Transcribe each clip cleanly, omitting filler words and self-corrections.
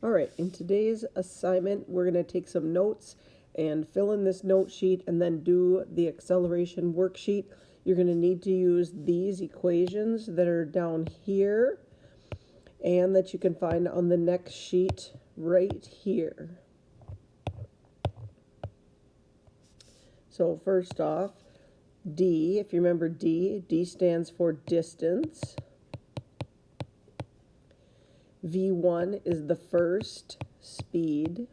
All right, in today's assignment, we're going to take some notes and fill in this note sheet and then do the acceleration worksheet. You're going to need to use these equations that are down here and that you can find on the next sheet right here. So first off, D, if you remember D stands for distance. V1 is the first speed.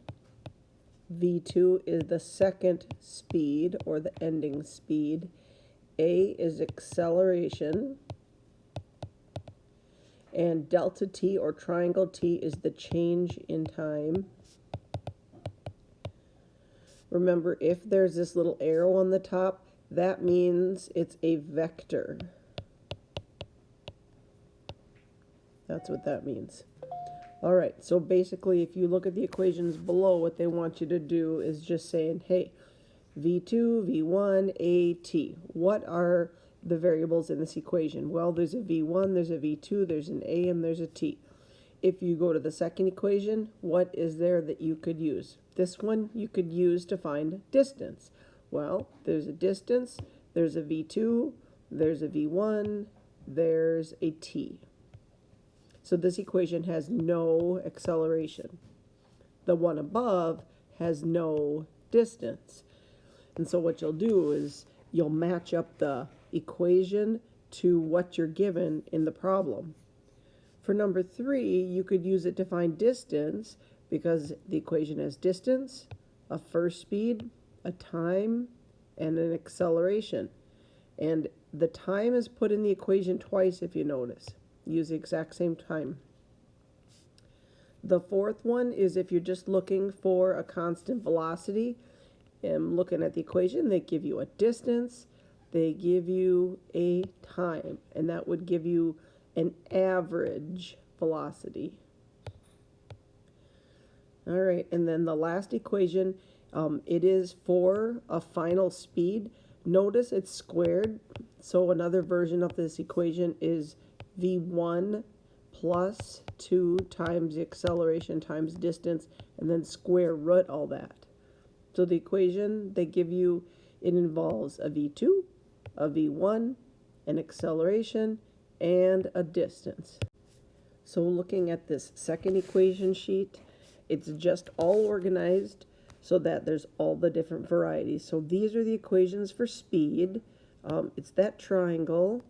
V2 is the second speed or the ending speed. A is acceleration. And delta t or triangle t is the change in time. Remember, if there's this little arrow on the top, that means it's a vector. That's what that means. All right, so basically, if you look at the equations below, what they want you to do is just saying, hey, V2, V1, A, T. What are the variables in this equation? Well, there's a V1, there's a V2, there's an A, and there's a T. If you go to the second equation, what is there that you could use? This one you could use to find distance. Well, there's a distance, there's a V2, there's a V1, there's a T. So this equation has no acceleration. The one above has no distance. And so what you'll do is you'll match up the equation to what you're given in the problem. For number 3, you could use it to find distance because the equation has distance, a first speed, a time, and an acceleration. And the time is put in the equation twice if you notice. Use the exact same time. The fourth one is if you're just looking for a constant velocity. And looking at the equation, they give you a distance, they give you a time, and that would give you an average velocity. All right, and then the last equation, it is for a final speed. Notice it's squared, so another version of this equation is V1 plus 2 times the acceleration times distance, and then square root all that. So the equation they give you, it involves a V2, a V1, an acceleration, and a distance. So looking at this second equation sheet, it's just all organized so that there's all the different varieties. So these are the equations for speed. It's that triangle.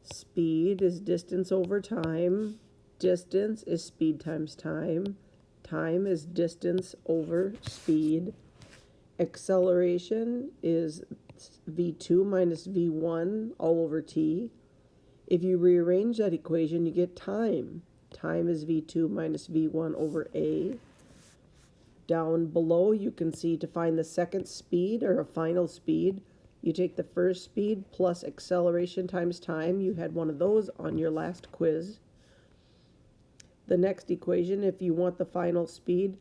Speed is distance over time. Distance is speed times time. Time is distance over speed. Acceleration is V2 minus V1 all over t. If you rearrange that equation, you get time. Time is V2 minus V1 over A. Down below, you can see to find the second speed or a final speed, you take the first speed plus acceleration times time. You had one of those on your last quiz. The next equation, if you want the final speed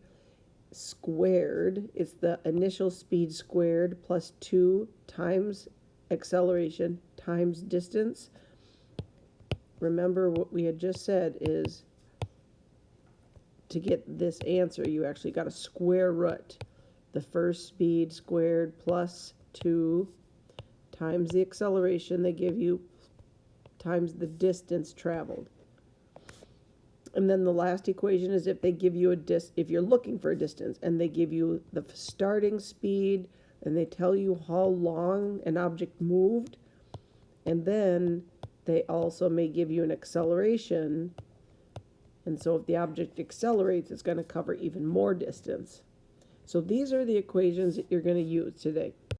squared, it's the initial speed squared plus 2 times acceleration times distance. Remember what we had just said is to get this answer, you actually got to square root the first speed squared plus 2 times the acceleration they give you times the distance traveled. And then the last equation is if they give you if you're looking for a distance and they give you the starting speed and they tell you how long an object moved, and then they also may give you an acceleration. And so if the object accelerates, it's going to cover even more distance. So these are the equations that you're going to use today.